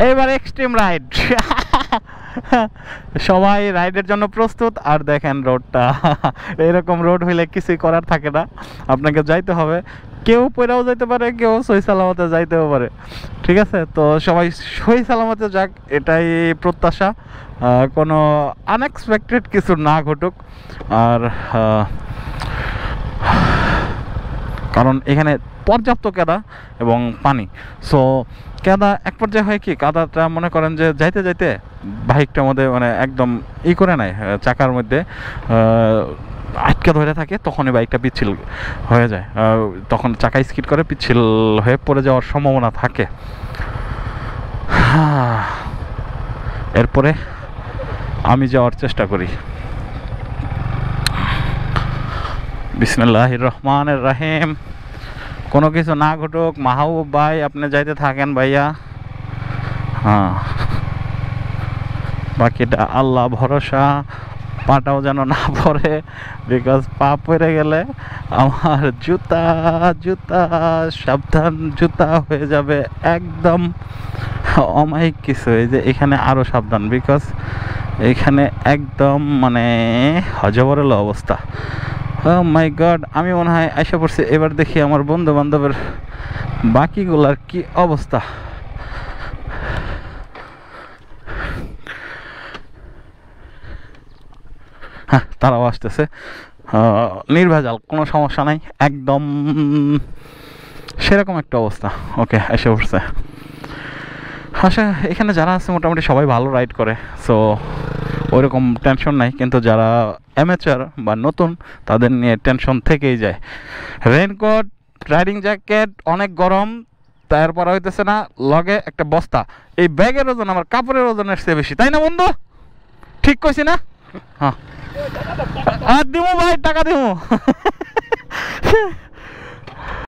এবার extreme ride. সবাই রাইডের জন্য প্রস্তুত। আর দেখেন রোডটা, এরকম রোড হইলে কিছুই করার থাকে না, আপনাকে যাইতে হবে। কেউ পয়রাও যাইতে পারে, কেউ সহি সালামতে যাইতেও পারে। ঠিক আছে, তো সবাই সহি সালামতে যাক, এটাই প্রত্যাশা। কোনো আনএক্সপেক্টেড কিছু না ঘটুক। আর কারণ এখানে পর্যাপ্ত কাদা এবং পানি। সো কাদা এক পর্যায়ে হয় কি, কাদাটা মনে করেন যে যাইতে যাইতে বাইকটার মধ্যে মানে একদম করে নেয়, চাকার মধ্যে আটকে ধরে থাকে, তখনই বাইকটা পিচ্ছিল হয়ে যায়। তখন চাকা স্কিড করে পিচ্ছিল হয়ে পড়ে যাওয়ার সম্ভাবনা থাকে। এরপরে আমি যাওয়ার চেষ্টা করি। বিসমিল্লাহির রহমানির রহিম। কোনো কিছু না ঘটুক, মাহবুব ভাই আপনি যাইতে থাকেন ভাইয়া। হ্যাঁ, বাকিটা আল্লাহ ভরসা। পাটাও যেন না পড়ে, বিকজ পা পড়ে গেলে আমার জুতা জুতা সাবধান, জুতা হয়ে যাবে একদম অমায়িক কিছু। এই যে এখানে আরও সাবধান, বিকজ এখানে একদম মানে হজবরল অবস্থা। ও মাই গড, আমি মনে হয় আশা করছি। এবার দেখি আমার বন্ধু বান্ধবের বাকিগুলার কি অবস্থা। হ্যাঁ, তারাও আসতেছে, নির্ভেজাল, কোনো সমস্যা নাই, একদম সেরকম একটা অবস্থা। ওকে, এসে উঠছে। আচ্ছা, এখানে যারা আছে মোটামুটি সবাই ভালো রাইড করে, সো ওইরকম টেনশন নাই। কিন্তু যারা অ্যামেচার বা নতুন, তাদের নিয়ে টেনশন থেকেই যায়। রেইনকোট, রাইডিং জ্যাকেট, অনেক গরম, তারপর হইতেছে না লগে একটা বস্তা। এই ব্যাগের ওজন আমার কাপড়ের ওজনের চেয়ে বেশি, তাই না বন্ধু? ঠিক কইছি না? হ্যাঁ, আর দিমু ভাই, টাকা দিমু।